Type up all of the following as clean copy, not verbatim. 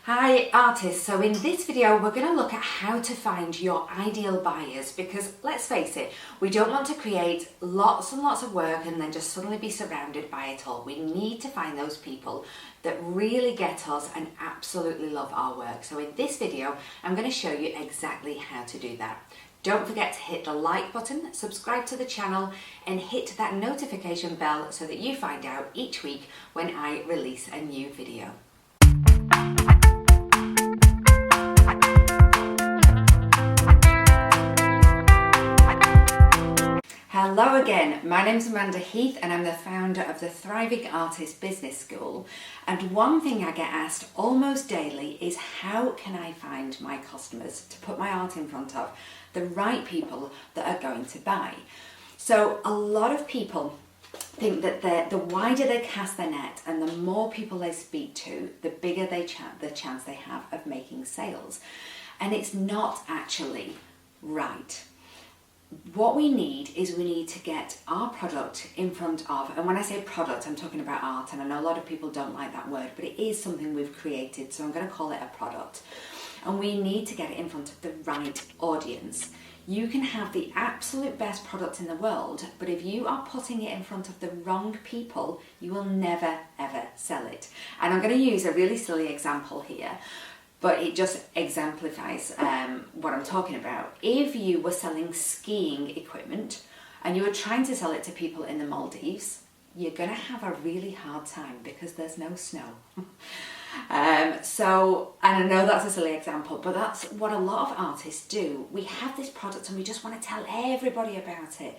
Hi artists, so in this video we're going to look at how to find your ideal buyers, because let's face it, we don't want to create lots and lots of work and then just suddenly be surrounded by it all. We need to find those people that really get us and absolutely love our work. So in this video I'm going to show you exactly how to do that. Don't forget to hit the like button, subscribe to the channel and hit that notification bell so that you find out each week when I release a new video. Hello again, my name's Amanda Heath and I'm the founder of the Thriving Artist Business School, and one thing I get asked almost daily is how can I find my customers to put my art in front of, the right people that are going to buy. So a lot of people think that the wider they cast their net and the more people they speak to, the bigger the chance they have of making sales, and it's not actually right. What we need is we need to get our product in front of, and when I say product I'm talking about art, and I know a lot of people don't like that word, but it is something we've created, so I'm going to call it a product, and we need to get it in front of the right audience. You can have the absolute best product in the world, but if you are putting it in front of the wrong people, you will never ever sell it. And I'm going to use a really silly example here, but it just exemplifies what I'm talking about. If you were selling skiing equipment and you were trying to sell it to people in the Maldives, you're going to have a really hard time because there's no snow. And I know that's a silly example, but that's what a lot of artists do. We have this product and we just want to tell everybody about it,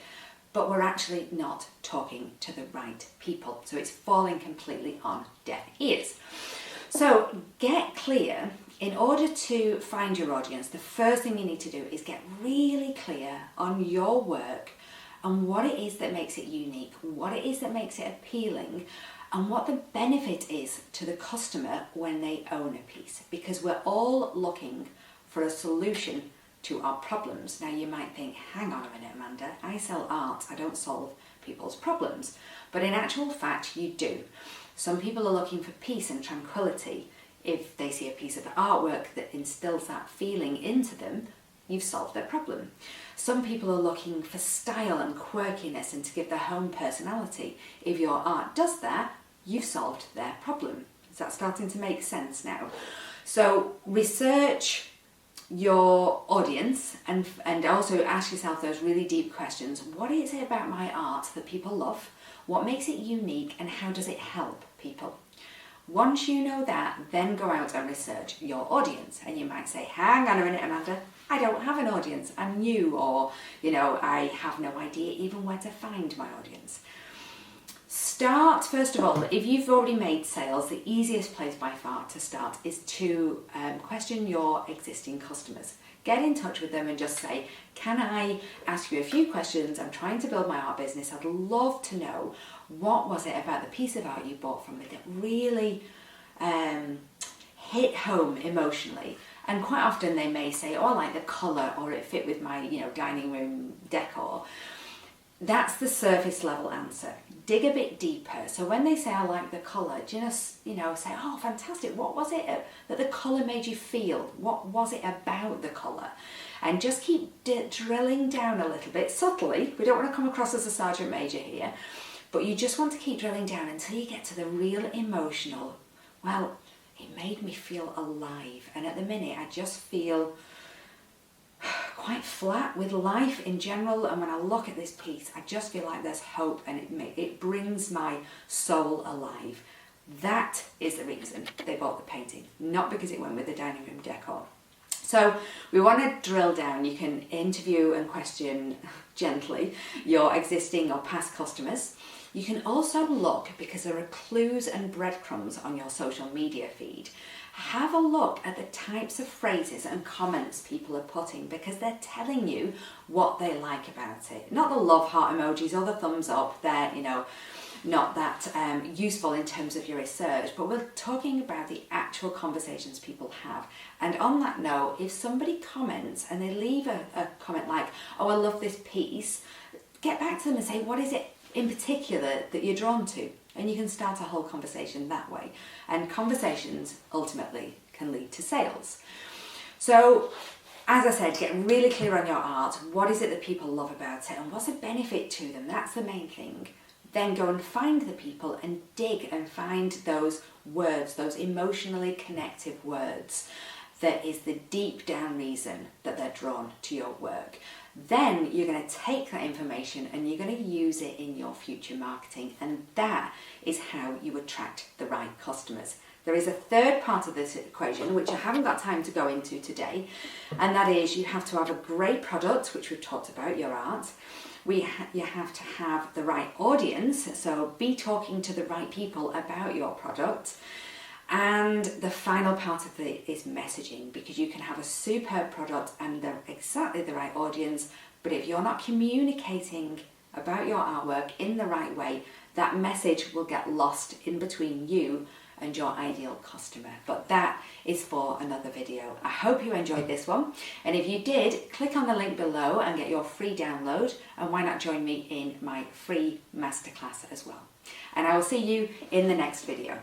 but we're actually not talking to the right people. So it's falling completely on deaf ears. So get clear. In order to find your audience, the first thing you need to do is get really clear on your work and what it is that makes it unique, what it is that makes it appealing, and what the benefit is to the customer when they own a piece. Because we're all looking for a solution to our problems. Now you might think, hang on a minute Amanda, I sell art, I don't solve people's problems. But in actual fact you do. Some people are looking for peace and tranquility. If they see a piece of artwork that instills that feeling into them, you've solved their problem. Some people are looking for style and quirkiness and to give their home personality. If your art does that, you've solved their problem. Is that starting to make sense now? So research your audience and also ask yourself those really deep questions. What is it about my art that people love? What makes it unique and how does it help people? Once you know that, then go out and research your audience. And you might say, hang on a minute Amanda, I don't have an audience, I'm new, or I have no idea even where to find my audience. Start, first of all, if you've already made sales, the easiest place by far to start is to question your existing customers. Get in touch with them and just say, can I ask you a few questions? I'm trying to build my art business. I'd love to know, what was it about the piece of art you bought from me that really hit home emotionally? And quite often they may say, oh, I like the colour, or it fit with my dining room decor. That's the surface level answer. Dig a bit deeper. So when they say I like the colour, just say, oh fantastic, what was it that the colour made you feel? What was it about the colour? And just keep drilling down a little bit subtly. We don't want to come across as a sergeant major here, but you just want to keep drilling down until you get to the real emotional, well, it made me feel alive, and at the minute I just feel quite flat with life in general, and when I look at this piece I just feel like there's hope and it brings my soul alive. That is the reason they bought the painting, not because it went with the dining room decor. So we want to drill down. You can interview and question gently your existing or past customers. You can also look, because there are clues and breadcrumbs on your social media feed. Have a look at the types of phrases and comments people are putting, because they're telling you what they like about it. Not the love heart emojis or the thumbs up, they're not that useful in terms of your research, but we're talking about the actual conversations people have. And on that note, if somebody comments and they leave a comment like, oh, I love this piece, get back to them and say, what is it in particular that you're drawn to? And you can start a whole conversation that way. And conversations ultimately can lead to sales. So, as I said, get really clear on your art. What is it that people love about it and what's the benefit to them? That's the main thing. Then go and find the people and dig and find those words, those emotionally connective words. That is the deep down reason that they're drawn to your work. Then you're going to take that information and you're going to use it in your future marketing, and that is how you attract the right customers. There is a third part of this equation which I haven't got time to go into today, and that is you have to have a great product, which we've talked about, your art. You have to have the right audience, so be talking to the right people about your product. And the final part of it is messaging, because you can have a superb product and exactly the right audience, but if you're not communicating about your artwork in the right way, that message will get lost in between you and your ideal customer. But that is for another video. I hope you enjoyed this one, and if you did, click on the link below and get your free download, and why not join me in my free masterclass as well. And I will see you in the next video.